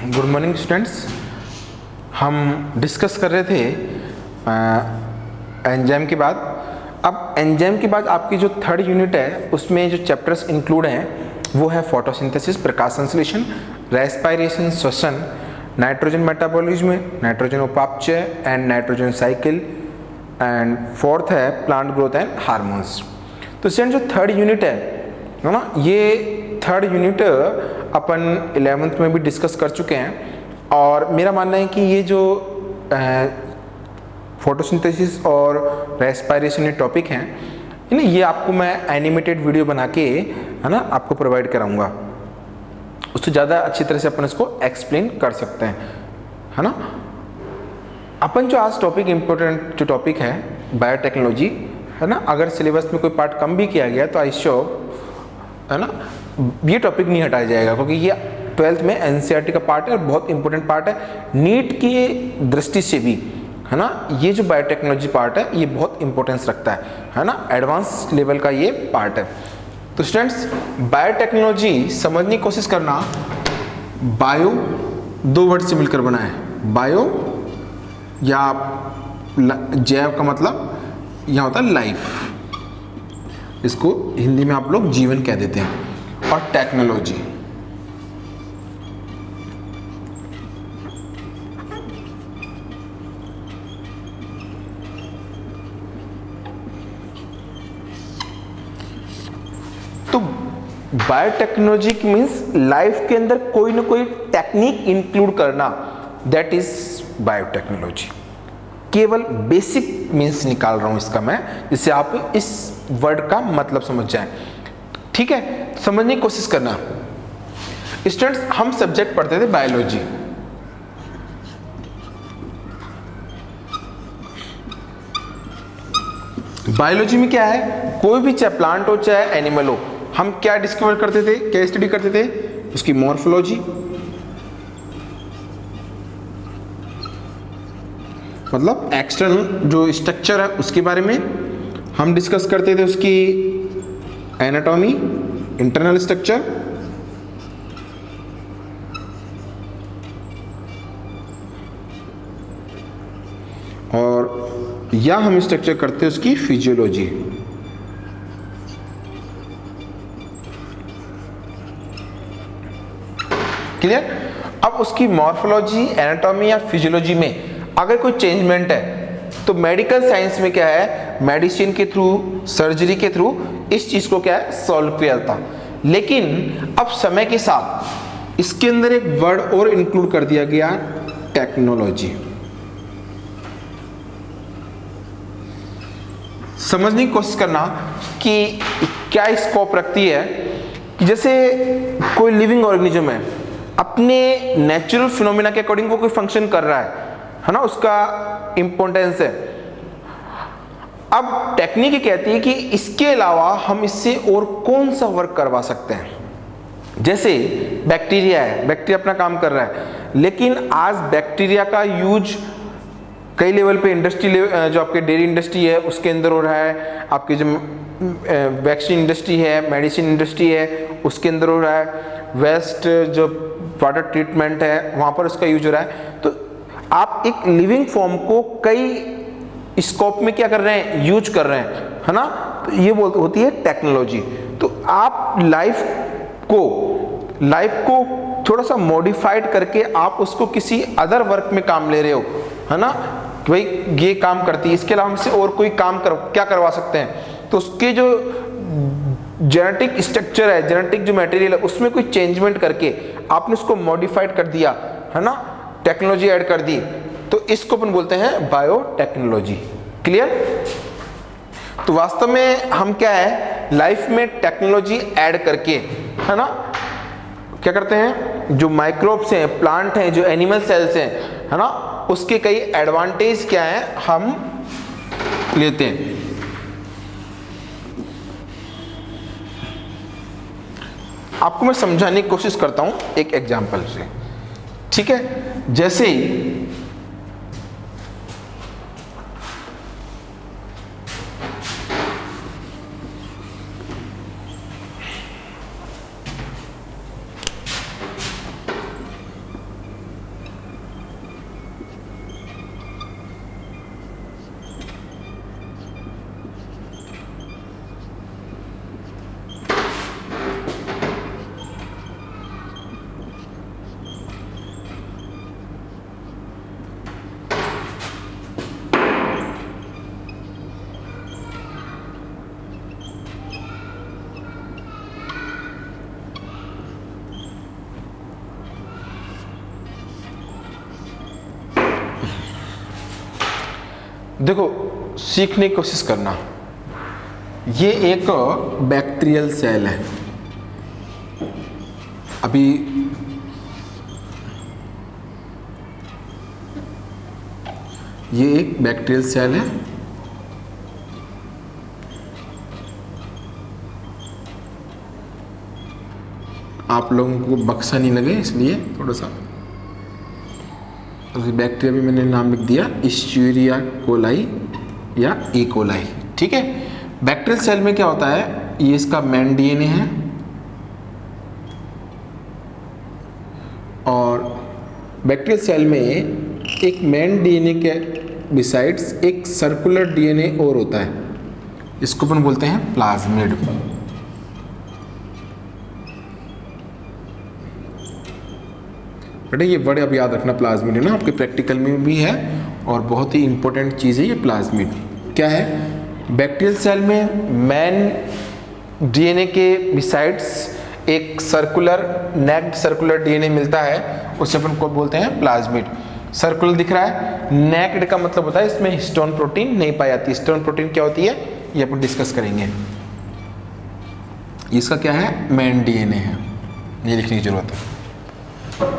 Good morning students. हम discuss कर रहे थे एंजाइम के बाद। अब एंजाइम के बाद आपकी जो थर्ड यूनिट है उसमें जो चैप्टर्स इंक्लूड हैं वो है फोटोसिंथेसिस, प्रकाश संश्लेषण, रेस्पिरेशन श्वसन, नाइट्रोजन मेटाबॉलिज्म, नाइट्रोजन उपापचय and nitrogen cycle, and fourth है प्लांट ग्रोथ एंड हार्मोन्स। तो स्टूडेंट जो थर्ड यूनिट है ना, ये थर्ड यूनिट अपन 11th में भी डिस्कस कर चुके हैं और मेरा मानना है कि ये जो फोटोसिंथेसिस और रेस्पिरेशन टॉपिक हैं ये आपको मैं एनिमेटेड वीडियो बना के है ना आपको प्रोवाइड कराऊंगा, उससे ज़्यादा अच्छी तरह से अपन इसको एक्सप्लेन कर सकते हैं, है ना। अपन जो आज टॉपिक इम्पोर्टेंट जो टॉपिक है बायोटेक्नोलॉजी है ना, अगर सिलेबस में कोई पार्ट कम भी किया गया तो आई श्योर है ना ये टॉपिक नहीं हटाया जाएगा, क्योंकि ये 12th में एनसीईआरटी का पार्ट है और बहुत इंपॉर्टेंट पार्ट है नीट की दृष्टि से भी, है ना। ये जो बायोटेक्नोलॉजी पार्ट है ये बहुत इंपॉर्टेंस रखता है ना, एडवांस लेवल का ये पार्ट है। तो स्टूडेंट्स बायोटेक्नोलॉजी समझने की कोशिश करना। बायो दो वर्ड से मिलकर बना है, बायो या जैव का मतलब यहाँ होता है लाइफ, इसको हिंदी में आप लोग जीवन कह देते हैं, और टेक्नोलॉजी तो बायोटेक्नोलॉजी मीन्स लाइफ के अंदर कोई ना कोई टेक्निक इंक्लूड करना, दैट इज बायोटेक्नोलॉजी। केवल बेसिक मीन्स निकाल रहा हूं इसका मैं, जिससे आप इस वर्ड का मतलब समझ जाएं, ठीक है। समझने की कोशिश करना। स्टूडेंट्स हम सब्जेक्ट पढ़ते थे बायोलॉजी, बायोलॉजी में क्या है, कोई भी चाहे प्लांट हो चाहे एनिमल हो, हम क्या डिस्कवर करते थे, क्या स्टडी करते थे, उसकी मॉर्फोलॉजी मतलब एक्सटर्नल जो स्ट्रक्चर है उसके बारे में हम डिस्कस करते थे, उसकी एनाटॉमी, इंटरनल स्ट्रक्चर, और या हम स्ट्रक्चर करते हैं उसकी फिजियोलॉजी। क्लियर। अब उसकी मॉर्फोलॉजी, एनाटॉमी या फिजियोलॉजी में अगर कोई चेंजमेंट है तो मेडिकल साइंस में क्या है, मेडिसिन के थ्रू, सर्जरी के थ्रू इस चीज को क्या है सॉल्व किया जाता। लेकिन अब समय के साथ इसके अंदर एक वर्ड और इंक्लूड कर दिया गया, टेक्नोलॉजी। समझने की कोशिश करना कि क्या स्कोप रखती है। जैसे कोई लिविंग ऑर्गेनिज्म है, अपने नेचुरल फिनोमिना के अकॉर्डिंग वो कोई फंक्शन कर रहा है ना, उसका इंपॉर्टेंस है। अब टेक्निक कहती है कि इसके अलावा हम इससे और कौन सा वर्क करवा सकते हैं। जैसे बैक्टीरिया है, बैक्टीरिया अपना काम कर रहा है, लेकिन आज बैक्टीरिया का यूज कई लेवल पे इंडस्ट्री जो आपके डेयरी इंडस्ट्री है उसके अंदर हो रहा है, आपकी जो वैक्सीन इंडस्ट्री है, मेडिसिन इंडस्ट्री है उसके अंदर हो रहा है, वेस्ट जो वाटर ट्रीटमेंट है वहाँ पर उसका यूज हो रहा है। तो आप एक लिविंग फॉर्म को कई स्कोप में क्या कर रहे हैं, यूज कर रहे हैं, है ना। तो ये होती है टेक्नोलॉजी। तो आप लाइफ को थोड़ा सा मॉडिफाइड करके आप उसको किसी अदर वर्क में काम ले रहे हो, है ना, कि भाई ये काम करती है, इसके अलावा हमसे और कोई काम क्या करवा सकते हैं। तो उसके जो जेनेटिक स्ट्रक्चर है, जेनेटिक जो मटेरियल है उसमें कोई चेंजमेंट करके आपने उसको मॉडिफाइड कर दिया, है ना, टेक्नोलॉजी ऐड कर दी, तो इसको अपन बोलते हैं बायोटेक्नोलॉजी। क्लियर। तो वास्तव में हम क्या है, लाइफ में टेक्नोलॉजी ऐड करके, है ना, क्या करते हैं, जो माइक्रोब्स हैं, प्लांट हैं, जो एनिमल सेल्स हैं, है ना, उसके कई एडवांटेज क्या हैं हम लेते हैं। आपको मैं समझाने की कोशिश करता हूं एक एग्जांपल से, ठीक है। जैसे देखो सीखने की कोशिश करना। ये एक बैक्टीरियल सेल है। अभी ये एक बैक्टीरियल सेल है। आप लोगों को बक्सा नहीं लगे इसलिए थोड़ा सा बैक्टीरिया भी मैंने नाम लिख दिया, इश्चीरिया कोलाई या ई कोलाई। ठीक है, बैक्टीरियल सेल में क्या होता है, ये इसका मेन डीएनए है और बैक्टीरियल सेल में एक मेन डीएनए के बिसाइड्स एक सर्कुलर डीएनए और होता है, इसको अपन बोलते हैं प्लाज्मिड। बेटा ये वर्ड अब याद रखना, प्लाज्मिड है ना, आपके प्रैक्टिकल में भी है और बहुत ही इंपॉर्टेंट चीज़ है ये प्लाज्मिड। क्या है, बैक्टीरियल सेल में मेन डीएनए के बिसाइड्स एक सर्कुलर नेक्ड सर्कुलर डीएनए मिलता है, उसे अपन को बोलते हैं प्लाज्मिड। सर्कुलर दिख रहा है, नेक्ड का मतलब होता है इसमें हिस्टोन प्रोटीन नहीं पाई जाती। हिस्टोन प्रोटीन क्या होती है ये अपन डिस्कस करेंगे। इसका क्या है, मेन डीएनए है, ये लिखने की जरूरत है।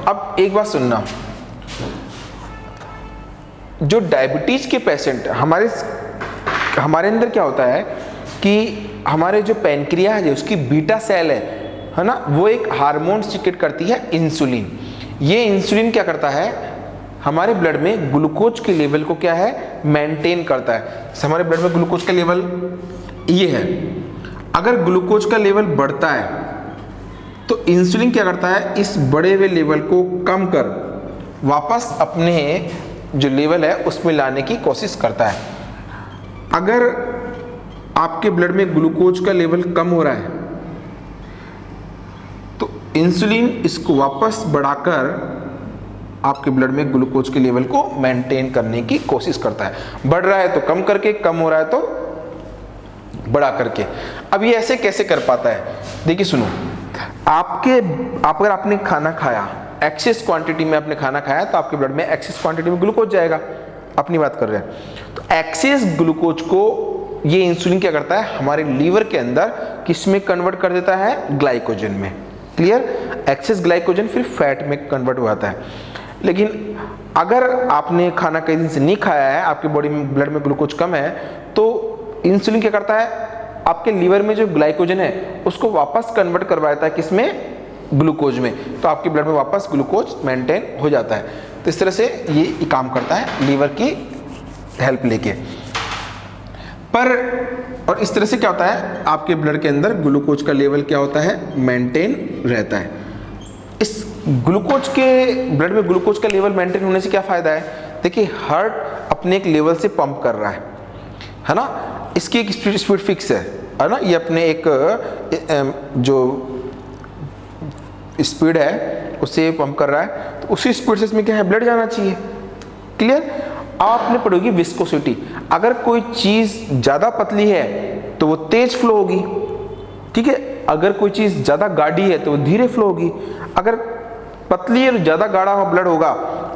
अब एक बात सुनना, जो डायबिटीज के पेशेंट हमारे अंदर क्या होता है कि हमारे जो पैनक्रिया है उसकी बीटा सेल है ना, वो एक हार्मोन सीक्रेट करती है इंसुलिन। ये इंसुलिन क्या करता है, हमारे ब्लड में ग्लूकोज के लेवल को क्या है मेंटेन करता है। हमारे ब्लड में ग्लूकोज का लेवल ये है, अगर ग्लूकोज का लेवल बढ़ता है तो इंसुलिन क्या करता है, इस बढ़े हुए लेवल को कम कर वापस अपने जो लेवल है उसमें लाने की कोशिश करता है। अगर आपके ब्लड में ग्लूकोज का लेवल कम हो रहा है तो इंसुलिन इसको वापस बढ़ाकर आपके ब्लड में ग्लूकोज के लेवल को मेंटेन करने की कोशिश करता है। बढ़ रहा है तो कम करके, कम हो रहा है तो बढ़ा करके। अब ये ऐसे कैसे कर पाता है, देखिए सुनो, अगर आपने खाना खाया, एक्सेस क्वांटिटी में आपने खाना खाया तो आपके ब्लड में एक्सेस क्वांटिटी में ग्लूकोज जाएगा, अपनी बात कर रहे हैं। तो एक्सेस ग्लूकोज को ये इंसुलिन क्या करता है, हमारे लीवर के अंदर किस में कन्वर्ट कर देता है, ग्लाइकोजन में। क्लियर, एक्सेस ग्लाइकोजन फिर फैट में कन्वर्ट हो जाता है। लेकिन अगर आपने खाना कई दिन से नहीं खाया है, आपकी बॉडी में ब्लड में ग्लूकोज कम है, तो इंसुलिन क्या करता है, आपके लीवर में जो ग्लाइकोजन है उसको वापस कन्वर्ट करवा देता है किसमें, ग्लूकोज में। तो आपके ब्लड में वापस ग्लूकोज मेंटेन हो जाता है। तो इस तरह से ये काम करता है लीवर की हेल्प लेके। और इस तरह से क्या होता है, आपके ब्लड के अंदर ग्लूकोज का लेवल क्या होता है, मेंटेन रहता है। इस ग्लूकोज के ब्लड में ग्लूकोज का लेवल मेंटेन होने से क्या फायदा है, देखिए हार्ट अपने एक लेवल से पंप कर रहा है ना, इसकी एक स्पीड फिक्स है ना, ये अपने एक जो स्पीड है उससे पंप कर रहा है, तो उसी स्पीड से इसमें क्या है, ब्लड जाना चाहिए। क्लियर, आपने पढ़ोगी विस्कोसिटी, अगर कोई चीज ज्यादा पतली है तो वो तेज फ्लो होगी, ठीक है, अगर कोई चीज ज्यादा गाढ़ी है तो वो धीरे फ्लो होगी। अगर पतली है तो ज्यादा गाढ़ा ब्लड होगा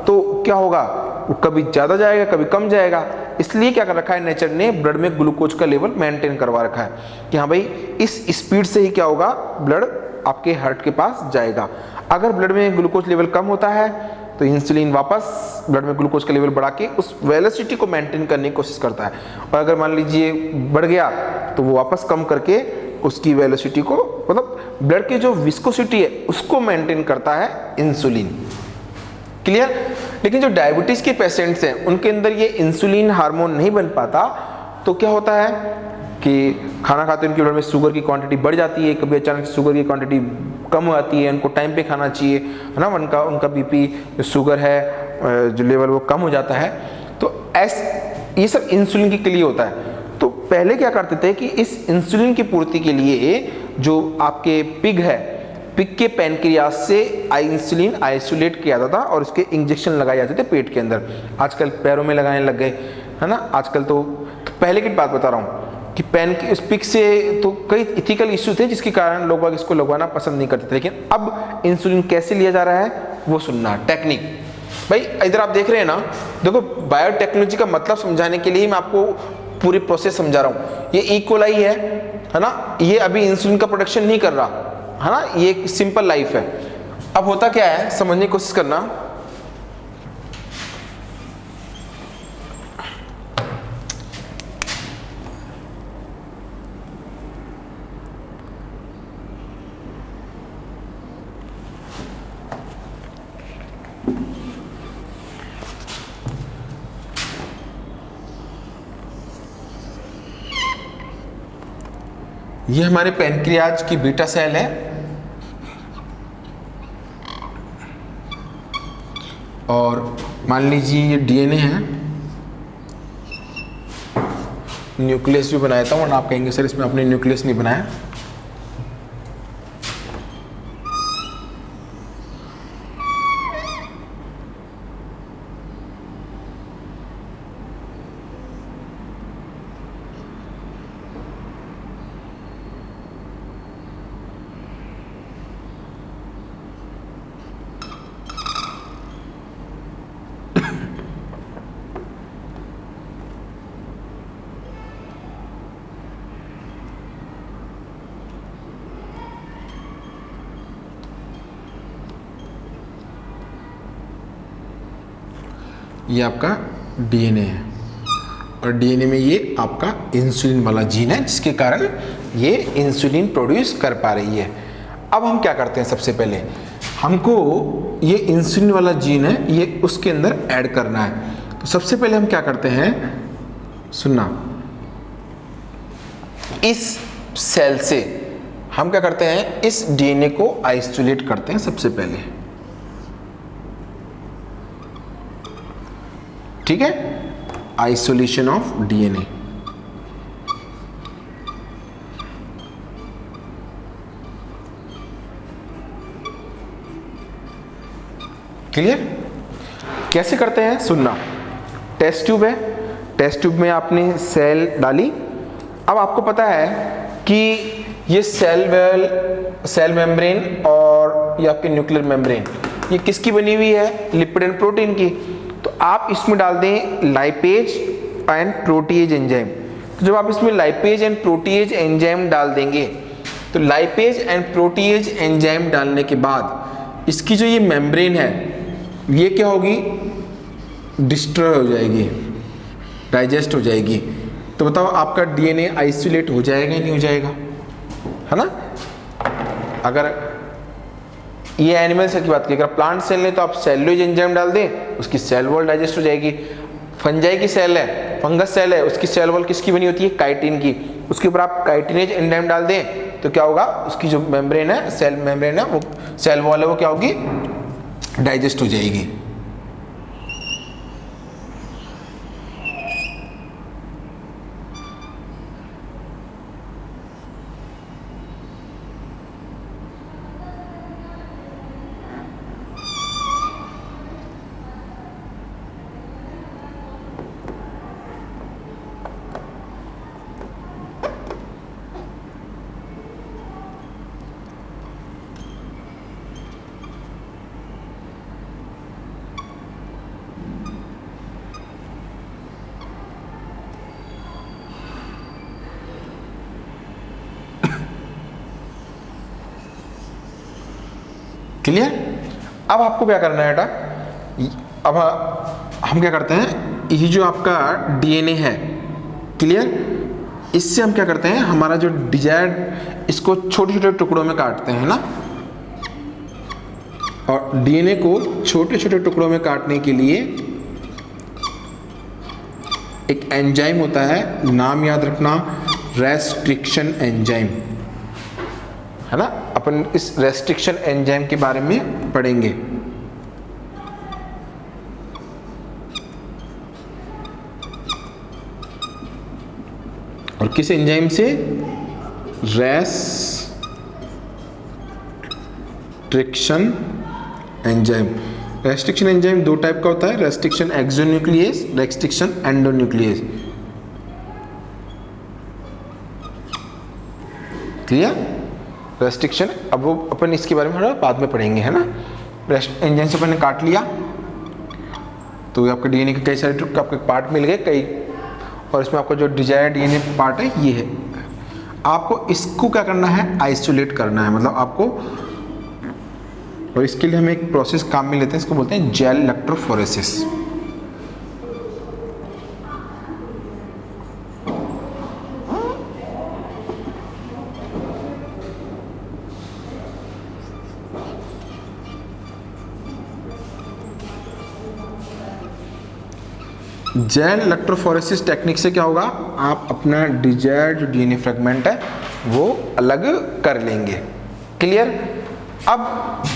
तो क्या होगा, वो कभी ज्यादा जाएगा कभी कम जाएगा। इसलिए क्या कर रखा है नेचर ने, ब्लड में ग्लूकोज का लेवल मेंटेन करवा रखा है कि हाँ भाई इस स्पीड से ही क्या होगा, ब्लड आपके हार्ट के पास जाएगा। अगर ब्लड में ग्लूकोज लेवल कम होता है तो इंसुलिन वापस ब्लड में ग्लूकोज का लेवल बढ़ा के उस वेलोसिटी को मेंटेन करने की कोशिश करता है, और अगर मान लीजिए बढ़ गया तो वो वापस कम करके उसकी वेलोसिटी को, मतलब ब्लड की जो विस्कोसिटी है उसको मेंटेन करता है इंसुलिन। क्लियर, लेकिन जो डायबिटीज के पेशेंट्स हैं उनके अंदर ये इंसुलिन हार्मोन नहीं बन पाता, तो क्या होता है कि खाना खाते उनके ब्लड में शुगर की क्वांटिटी बढ़ जाती है, कभी अचानक शुगर की क्वांटिटी कम हो जाती है, उनको टाइम पे खाना चाहिए है ना, उनका बीपी जो शुगर है जो लेवल वो कम हो जाता है। तो ये सब इंसुलिन के लिए होता है। तो पहले क्या करते थे कि इस इंसुलिन की पूर्ति के लिए जो आपके पिग है, पिग के पैनक्रियास से इंसुलिन आइसोलेट किया जाता था और उसके इंजेक्शन लगाए जाते थे पेट के अंदर। आजकल पैरों में लगाने लग गए है ना, आजकल तो पहले की बात बता रहा हूँ कि उस पिग से तो कई इथिकल इश्यू थे जिसके कारण लोग इसको लगवाना पसंद नहीं करते थे। लेकिन अब इंसुलिन कैसे लिया जा रहा है वो सुनना टेक्निक। भाई इधर आप देख रहे हैं ना, देखो बायोटेक्नोलॉजी का मतलब समझाने के लिए मैं आपको पूरी प्रोसेस समझा रहा हूँ। ये ई कोलाई है ना, ये अभी इंसुलिन का प्रोडक्शन नहीं कर रहा है ना, ये एक सिंपल लाइफ है। अब होता क्या है समझने की कोशिश करना। ये हमारे पैनक्रियाज की बीटा सेल है और मान लीजिए ये डीएनए है। न्यूक्लियस भी बनाया था और आप कहेंगे सर इसमें आपने न्यूक्लियस नहीं बनाया। ये आपका डीएनए है और डीएनए में ये आपका इंसुलिन वाला जीन है जिसके कारण ये इंसुलिन प्रोड्यूस कर पा रही है। अब हम क्या करते हैं, सबसे पहले हमको ये इंसुलिन वाला जीन है ये उसके अंदर ऐड करना है। तो सबसे पहले हम क्या करते हैं, सुनना, इस सेल से हम क्या करते हैं, इस डीएनए को आइसोलेट करते हैं सबसे पहले, ठीक है, आइसोलेशन ऑफ डीएनए। क्लियर? कैसे करते हैं सुनना। टेस्ट ट्यूब है, टेस्ट ट्यूब में आपने सेल डाली। अब आपको पता है कि ये सेल मेम्ब्रेन और ये आपके न्यूक्लियर मेम्ब्रेन ये किसकी बनी हुई है, लिपिड एंड प्रोटीन की। तो आप इसमें डाल दें लाइपेज एंड प्रोटीएज एंजाइम। तो जब आप इसमें लाइपेज एंड प्रोटीएज एंजाइम डाल देंगे तो लाइपेज एंड प्रोटीएज एंजाइम डालने के बाद इसकी जो ये मेम्ब्रेन है ये क्या होगी, डिस्ट्रॉय हो जाएगी, डाइजेस्ट हो जाएगी। तो बताओ आपका डीएनए आइसोलेट हो जाएगा या नहीं हो जाएगा, है ना। अगर ये एनिमल सेल की बात की, अगर प्लांट सेल है तो आप सेलुलोज एंजाइम डाल दें, उसकी सेल वॉल डाइजेस्ट हो जाएगी। फंजाई की सेल है, फंगस सेल है, उसकी सेल वॉल किसकी बनी होती है, काइटिन की। उसके ऊपर आप काइटिनेज एंजाइम डाल दें तो क्या होगा, उसकी जो मेम्ब्रेन है, सेल मेम्ब्रेन है, वो सेल वॉल है, वो क्या होगी, डाइजेस्ट हो जाएगी। क्लियर? अब आपको क्या करना है बेटा, अब हम क्या करते हैं, ये जो आपका डीएनए है, क्लियर, इससे हम क्या करते हैं, हमारा जो डिजायर्ड, इसको छोटे छोटे टुकड़ों में काटते हैं ना। और डीएनए को छोटे छोटे टुकड़ों में काटने के लिए एक एंजाइम होता है, नाम याद रखना, रेस्ट्रिक्शन एंजाइम, है ना। अपन इस रेस्ट्रिक्शन एंजाइम के बारे में पढ़ेंगे। और किस एंजाइम से, रेस्ट्रिक्शन एंजाइम। रेस्ट्रिक्शन एंजाइम दो टाइप का होता है, restriction exonuclease, restriction endonuclease. Clear? Restriction, अब वो अपन इसके बारे में थोड़ा बाद में पढ़ेंगे, है ना। एंजाइम से अपन ने काट लिया, तो आपके डीएनए के कई सारे आपके पार्ट मिल गए कई, और इसमें आपका जो डिजायर्ड डीएनए पार्ट है ये है। आपको इसको क्या करना है, आइसोलेट करना है, मतलब आपको, और इसके लिए हम एक प्रोसेस काम में लेते हैं, इसको बोलते हैं gel electrophoresis. Gel electrophoresis technique से क्या होगा, आप अपना डिजायर्ड जो डीएनए फ्रेगमेंट है वो अलग कर लेंगे। क्लियर। अब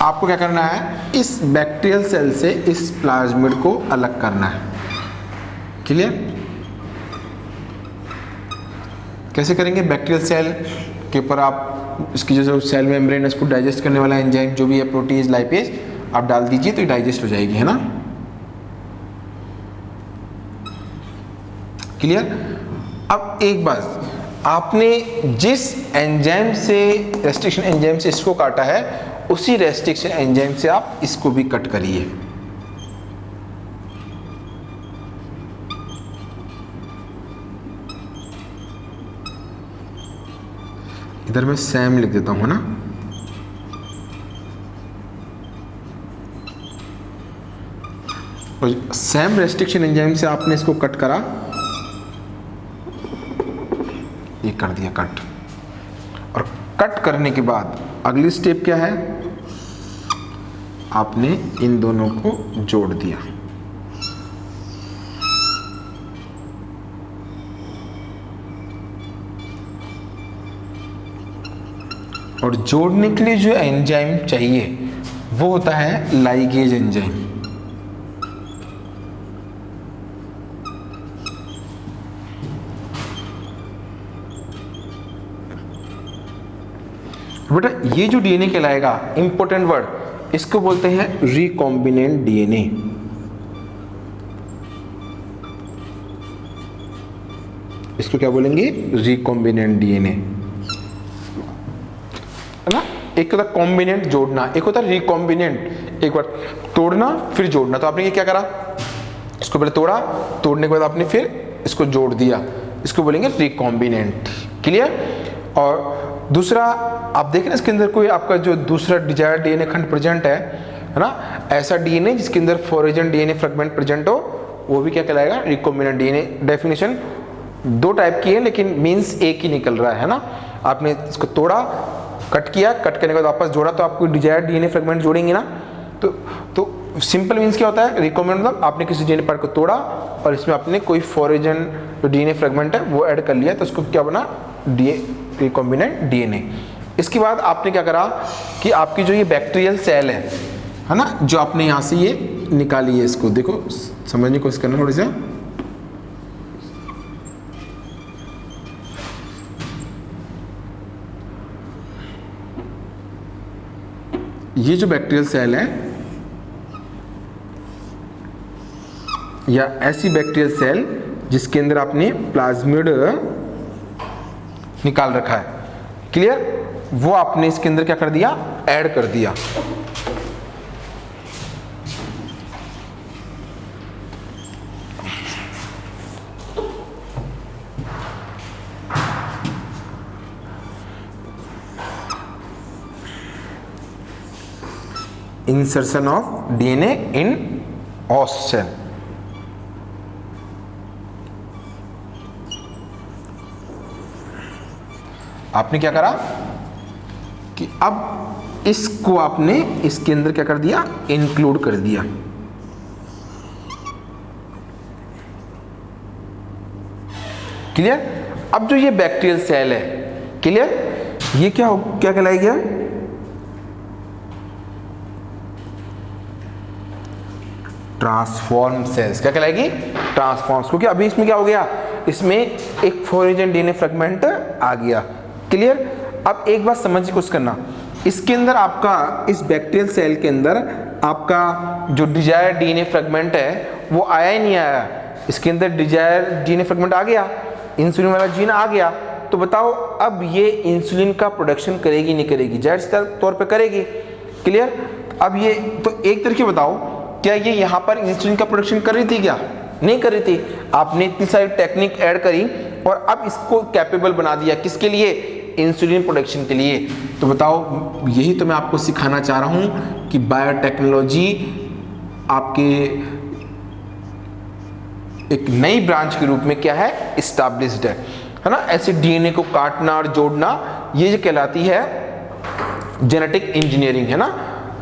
आपको क्या करना है, इस बैक्टीरियल सेल से इस प्लाज्मिड को अलग करना है। क्लियर। कैसे करेंगे, बैक्टीरियल सेल के ऊपर आप इसकी जो सेल मेम्ब्रेन है इसको डाइजेस्ट करने वाला एंजाइम जो भी है, प्रोटीज, लाइपेज, आप डाल दीजिए तो डाइजेस्ट हो जाएगी, है ना। क्लियर। अब एक बात, आपने जिस एंजाइम से, रेस्ट्रिक्शन एंजाइम से इसको काटा है, उसी रेस्ट्रिक्शन एंजाइम से आप इसको भी कट करिए। इधर मैं सैम लिख देता हूं ना, और सैम रेस्ट्रिक्शन एंजाइम से आपने इसको कट करा, ये कर दिया कट। और कट करने के बाद अगली स्टेप क्या है, आपने इन दोनों को जोड़ दिया। और जोड़ने के लिए जो एंजाइम चाहिए वो होता है लाइगेज एंजाइम। बेटा ये जो डीएनए कहलाएगा, इंपॉर्टेंट वर्ड, इसको बोलते हैं रिकॉम्बिनेंट डीएनए। इसको क्या बोलेंगे, रिकॉम्बिनेंट डीएनए, है ना। एक होता है कॉम्बिनेंट जोड़ना, एक होता है रिकॉम्बिनेंट, एक बार तोड़ना फिर जोड़ना। तो आपने ये क्या करा, इसको पहले तोड़ा, तोड़ने के बाद आपने फिर इसको जोड़ दिया, इसको बोलेंगे रिकॉम्बिनेंट। क्लियर। और दूसरा आप देखें ना, इसके अंदर कोई आपका जो दूसरा डिजायर्ड डीएनए खंड प्रेजेंट है ना, ऐसा डीएनए जिसके अंदर फोरेजन डीएनए फ्रेगमेंट प्रेजेंट हो, वो भी क्या कहलाएगा, रिकॉम्बिनेंट डीएनए। डेफिनेशन दो टाइप की है लेकिन मीन्स एक ही निकल रहा है ना। आपने इसको तोड़ा, कट किया, कट करने के बाद वापस जोड़ा, तो आपको डिजायर्ड डीएनए फ्रेगमेंट जोड़ेंगे ना। तो सिंपल मीन्स क्या होता है, रिकॉम्बिनेंट मतलब आपने किसी डीएनए पार्ट को तोड़ा और इसमें आपने कोई फोरेजन जो डीएनए फ्रेगमेंट है वो ऐड कर लिया, तो उसको क्या बना, रिकॉम्बिनेंट डीएनए। इसके बाद आपने क्या करा कि आपकी जो ये बैक्टीरियल सेल है ना, जो आपने यहाँ से ये निकाली है, इसको देखो, समझने की कोशिश करना थोड़ी सा। ये जो बैक्टीरियल सेल है या ऐसी बैक्टीरियल सेल जिसके अंदर आपने प्लाज्मिड निकाल रखा है, क्लियर, वो आपने इसके अंदर क्या कर दिया, ऐड कर दिया। Insertion of DNA in host cell. आपने क्या करा कि अब इसको आपने इसके अंदर क्या कर दिया, इंक्लूड कर दिया। क्लियर। अब जो ये बैक्टीरियल सेल है, क्लियर, ये क्या कहलाएगा, ट्रांसफॉर्म सेल्स। क्या कहलाएगी, ट्रांसफॉर्म्स, क्योंकि अभी इसमें क्या हो गया, इसमें एक फोरेजन डीएनए फ्रेगमेंट आ गया। क्लियर। अब एक बात समझ की कोशिश करना, इसके अंदर आपका, इस बैक्टीरियल सेल के अंदर आपका जो डिजायर डीएनए फ्रेगमेंट है वो आया ही नहीं आया। इसके अंदर डिजायर डीएनए फ्रेगमेंट आ गया, इंसुलिन वाला जीन आ गया, तो बताओ अब ये इंसुलिन का प्रोडक्शन करेगी नहीं करेगी, जाहिर तौर पे करेगी। क्लियर। अब ये तो एक तरीके बताओ, क्या ये यहाँ पर इंसुलिन का प्रोडक्शन कर रही थी क्या? नहीं कर रही थी। आपने इतनी सारी टेक्निक ऐड करी और अब इसको कैपेबल बना दिया, किसके लिए? इंसुलिन प्रोडक्शन के लिए। तो बताओ, यही तो मैं आपको सिखाना चाह रहा हूँ कि बायोटेक्नोलॉजी आपके एक नई ब्रांच के रूप में क्या है? इस्टेब्लिश्ड है ना। ऐसे डीएनए को काटना और जोड़ना, ये जो कहलाती है जेनेटिक इंजीनियरिंग, है ना।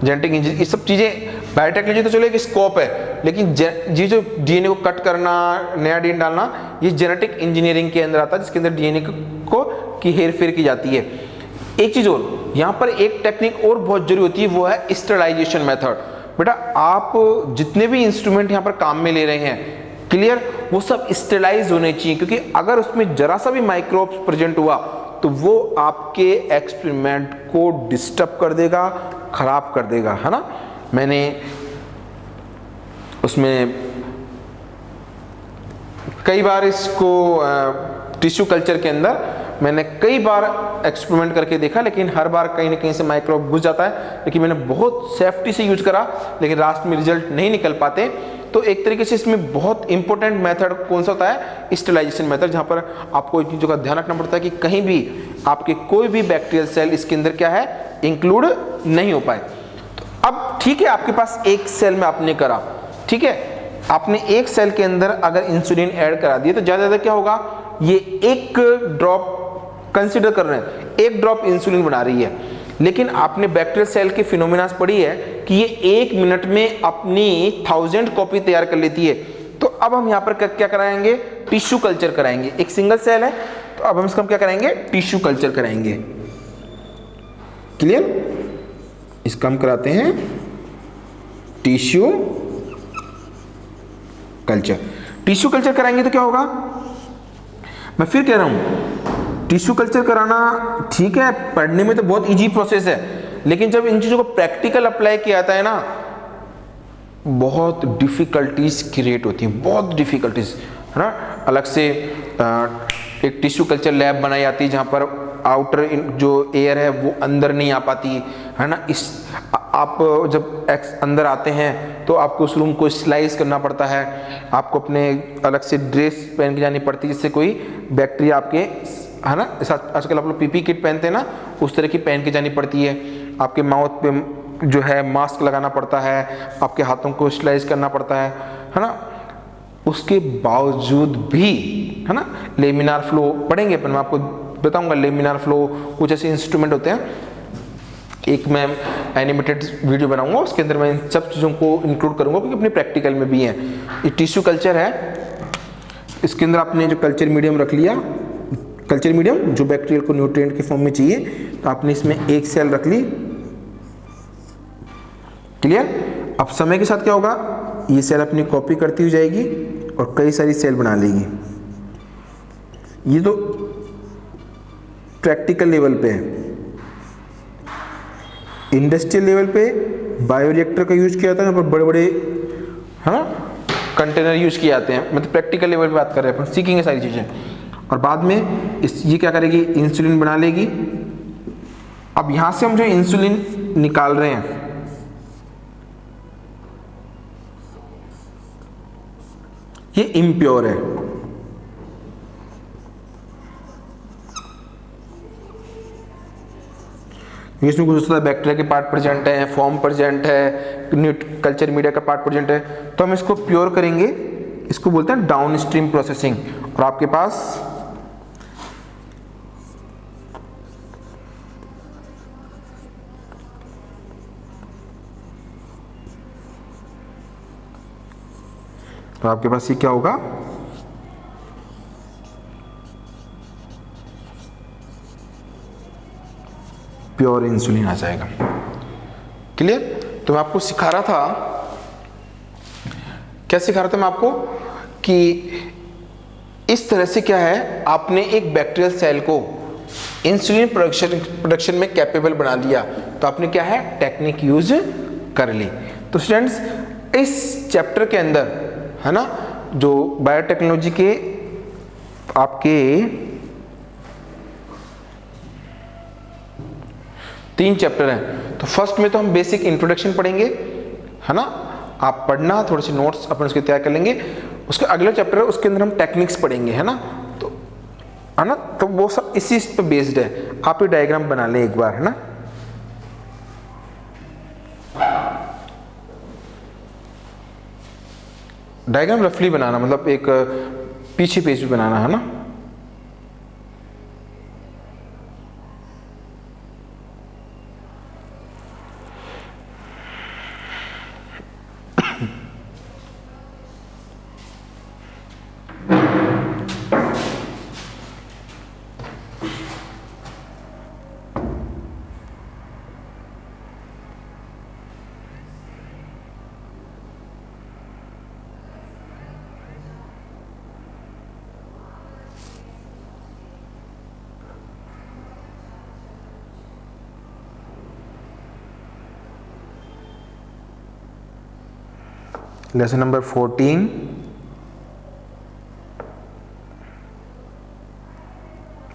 जेनेटिक इंजीनियरिंग, ये सब चीजें, बायोटेक्नोलॉजी तो चलो एक स्कोप है, लेकिन ये जो डीएनए को कट करना, नया डीएनए डालना, ये जेनेटिक इंजीनियरिंग के अंदर आता है, जिसके अंदर डीएनए को की हेर फेर की जाती है। एक चीज और, यहाँ पर एक टेक्निक और बहुत जरूरी होती है, वो है स्टरलाइजेशन मेथड। बेटा, आप जितने भी इंस्ट्रूमेंट यहाँ पर काम में ले रहे हैं, क्लियर, वो सब स्टेलाइज होने चाहिए, क्योंकि अगर उसमें जरा सा भी माइक्रोब्स प्रेजेंट हुआ तो वो आपके एक्सपेरिमेंट को डिस्टर्ब कर देगा, खराब कर देगा, है ना। मैंने उसमें कई बार इसको टिश्यू कल्चर के अंदर मैंने कई बार एक्सपेरिमेंट करके देखा, लेकिन हर बार कहीं ना कहीं से माइक्रोब घुस जाता है। लेकिन मैंने बहुत सेफ्टी से यूज करा, लेकिन लास्ट में रिजल्ट नहीं निकल पाते। तो एक तरीके से इसमें बहुत इंपॉर्टेंट मेथड कौन सा होता है? स्टेलाइजेशन मेथड, जहां पर आपको इन चीजों का ध्यान रखना पड़ता है कि कहीं भी आपके कोई भी बैक्टीरियल सेल इसके अंदर क्या है? इंक्लूड नहीं हो पाए। तो अब ठीक है, आपके पास एक सेल में आपने करा, ठीक है, आपने एक सेल के अंदर अगर इंसुलिन ऐड करा दिया, तो ज्यादा ज्यादा क्या होगा? ये एक ड्रॉप कंसिडर कर रहे हैं, एक ड्रॉप इंसुलिन बना रही है। लेकिन आपने बैक्टीरियल सेल के फिनोमिना पढ़ी है कि ये 1 मिनट में अपनी 1000 कॉपी तैयार कर लेती है। तो अब हम यहाँ पर क्या कराएंगे? टिश्यू कल्चर कराएंगे। एक सिंगल सेल है, तो अब हम इसका क्या कराएंगे? टिश्यू कल्चर कराएंगे। क्लियर? इसका हम कराते हैं टिश्यू कल्चर। टिश्यू कल्चर कराएंगे तो क्या होगा? मैं फिर कह रहा हूं, टिश्यू कल्चर कराना ठीक है, पढ़ने में तो बहुत इजी प्रोसेस है, लेकिन जब इन चीजों को प्रैक्टिकल अप्लाई किया जाता है ना, बहुत डिफिकल्टीज क्रिएट होती हैं, बहुत डिफिकल्टीज, है ना। अलग से एक टिश्यू कल्चर लैब बनाई जाती है, जहां पर आउटर जो एयर है वो अंदर नहीं आ पाती है ना। इस आप जब अंदर आते हैं तो आपको उस रूम को स्लाइस करना पड़ता है, आपको अपने अलग से ड्रेस पहन के जानी पड़ती है, जिससे कोई बैक्टीरिया आपके, है ना, आजकल आप लोग पीपी किट पहनते हैं ना, उस तरह की पहन के जानी पड़ती है। आपके माउथ पे जो है मास्क लगाना पड़ता है, आपके हाथों को स्लाइस करना पड़ता है ना। उसके बावजूद भी, है ना, लेमिनार फ्लो पढ़ेंगे अपन, मैं आपको बताऊंगा लेमिनार फ्लो, कुछ ऐसे इंस्ट्रूमेंट होते हैं। एक मैं एनिमेटेड वीडियो बनाऊंगा, उसके अंदर मैं इन सब चीज़ों को इंक्लूड करूंगा, क्योंकि अपने प्रैक्टिकल में भी है। ये टिश्यू कल्चर है, इसके अंदर आपने जो कल्चर मीडियम रख लिया, कल्चर मीडियम जो बैक्टीरियल को न्यूट्रिएंट के फॉर्म में चाहिए, तो आपने इसमें एक सेल रख ली। क्लियर? अब समय के साथ क्या होगा? ये सेल अपनी कॉपी करती हुई जाएगी और कई सारी सेल बना लेगी। ये तो प्रैक्टिकल लेवल पे है। इंडस्ट्रियल लेवल पे बायोरिएक्टर का यूज किया जाता है, यहाँ पर बड़े बड़े, है ना, कंटेनर यूज किए जाते हैं। मतलब प्रैक्टिकल लेवल पे बात कर रहे हैं अपन, सीखेंगे सारी चीजें। और बाद में ये क्या करेगी? इंसुलिन बना लेगी। अब यहां से हम जो इंसुलिन निकाल रहे हैं, ये इम्प्योर है। इसमें कुछ होता है, बैक्टीरिया के पार्ट प्रेजेंट है, फॉर्म प्रेजेंट है, कल्चर मीडिया का पार्ट प्रेजेंट है, तो हम इसको प्योर करेंगे। इसको बोलते हैं डाउन स्ट्रीम प्रोसेसिंग। और आपके पास ये क्या होगा? प्योर इंसुलिन आ जाएगा। क्लियर? तो मैं आपको सिखा रहा था, क्या सिखा रहा था मैं आपको, कि इस तरह से क्या है, आपने एक बैक्टीरियल सेल को इंसुलिन प्रोडक्शन में कैपेबल बना लिया, तो आपने क्या है, टेक्निक यूज कर ली। तो स्टूडेंट्स, इस चैप्टर के अंदर, है ना, जो बायोटेक्नोलॉजी के आपके 3 चैप्टर हैं। तो फर्स्ट में तो हम बेसिक इंट्रोडक्शन पढ़ेंगे, है ना, आप पढ़ना, थोड़े से नोट्स अपन उसके तैयार कर लेंगे। उसके अगले चैप्टर है उसके अंदर हम टेक्निक्स पढ़ेंगे, है ना, तो है ना, तो वो सब इसी पे बेस्ड है। आप ये डायग्राम बना लें एक बार, है ना। डायग्राम रफली बनाना, मतलब एक पीछे पेज भी बनाना, है ना। लेसन नंबर 14,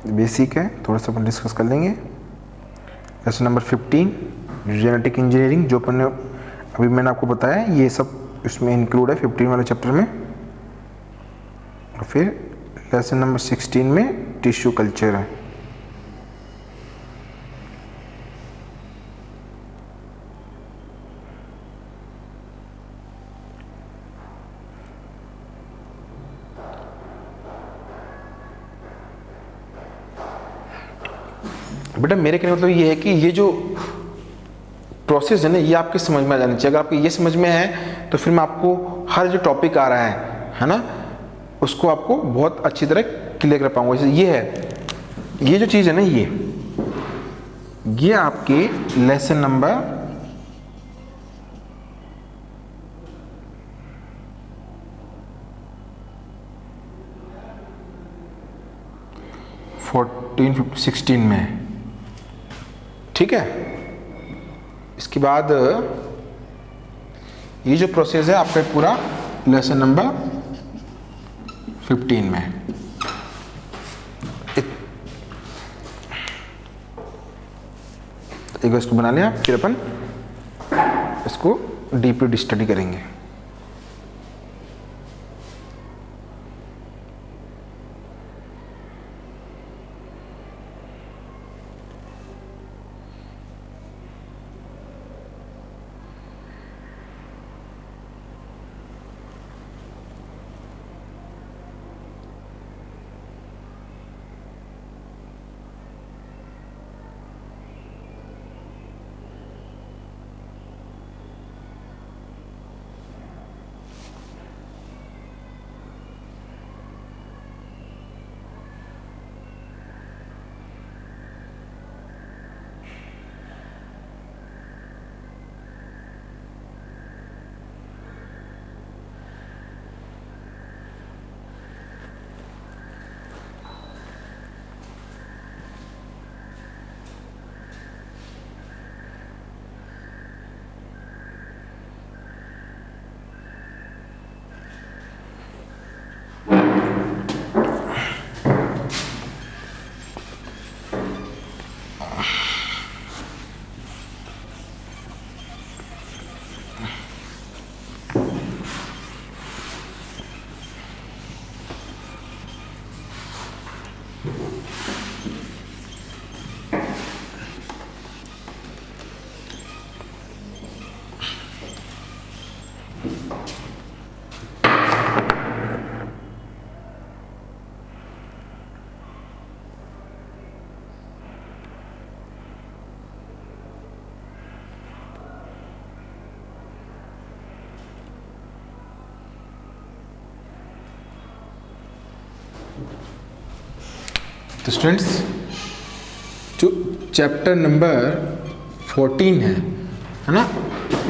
बेसिक है, थोड़ा सा अपन डिस्कस कर लेंगे। लेसन नंबर 15, जेनेटिक इंजीनियरिंग, जो अपन ने अभी मैंने आपको बताया ये सब इसमें इंक्लूड है 15 वाले चैप्टर में। और फिर लेसन नंबर 16 में टिश्यू कल्चर है। बेटा मेरे कहने का मतलब ये है कि ये जो प्रोसेस है ना, ये आपके समझ में आ जानी चाहिए। अगर आपको ये समझ में है तो फिर मैं आपको हर जो टॉपिक आ रहा है ना, उसको आपको बहुत अच्छी तरह क्लियर कर पाऊंगा। जैसे ये है, ये जो चीज़ है ना, ये आपके लेसन नंबर 14, 15, 16 में है, ठीक है। इसके बाद ये जो प्रोसेस है आपका पूरा लेसन नंबर 15 में है। एक बार इसको बना लिया, फिर अपन इसको डीपली स्टडी करेंगे। तो स्टूडेंट्स, जो चैप्टर नंबर 14 है ना,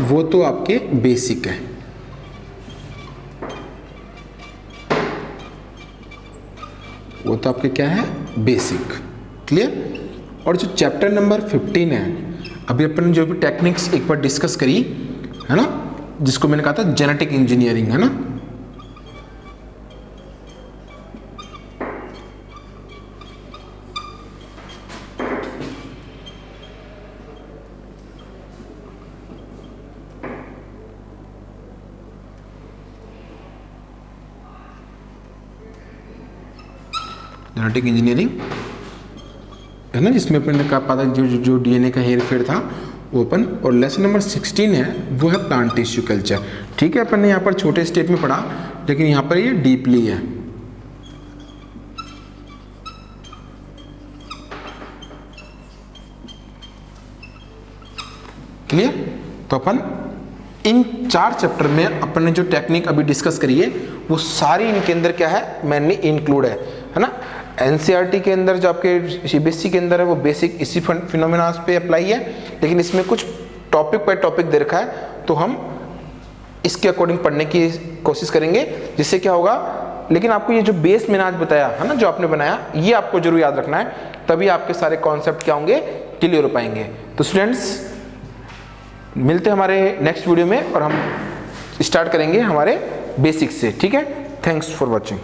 वो तो आपके बेसिक है। वो तो आपके क्या है, बेसिक, क्लियर। और जो चैप्टर नंबर 15 है, अभी अपन ने जो भी टेक्निक्स एक बार डिस्कस करी है ना, जिसको मैंने कहा था जेनेटिक इंजीनियरिंग, है ना। जेनेटिक इंजीनियरिंग है ना, जिसमें अपन ने कहा पता जो डीएनए का हेर फेर था वो अपन, और लेसन नंबर 16 है वो है प्लांट टिश्यू कल्चर। ठीक है, अपन ने यहाँ पर छोटे स्टेप में पढ़ा, लेकिन यहाँ पर ये डीपली है। क्लियर? तो अपन इन 4 चैप्टर में अपन ने जो टेक्निक अभी डिस्कस करी है वो सारी इनके अंदर क्या है, मेनली इंक्लूड है ना। एनसीईआरटी के अंदर जो आपके सीबीएसई के अंदर है वो बेसिक इसी फिनोमेना पे अप्लाई है, लेकिन इसमें कुछ टॉपिक बाय टॉपिक दे रखा है, तो हम इसके अकॉर्डिंग पढ़ने की कोशिश करेंगे, जिससे क्या होगा। लेकिन आपको ये जो बेस मैंने आज बताया है ना, जो आपने बनाया, ये आपको जरूर याद रखना है, तभी आपके सारे कॉन्सेप्ट क्या होंगे, क्लियर हो पाएंगे। तो स्टूडेंट्स मिलते हैं हमारे नेक्स्ट वीडियो में, और हम स्टार्ट करेंगे हमारे बेसिक्स से। ठीक है, थैंक्स फॉर वॉचिंग।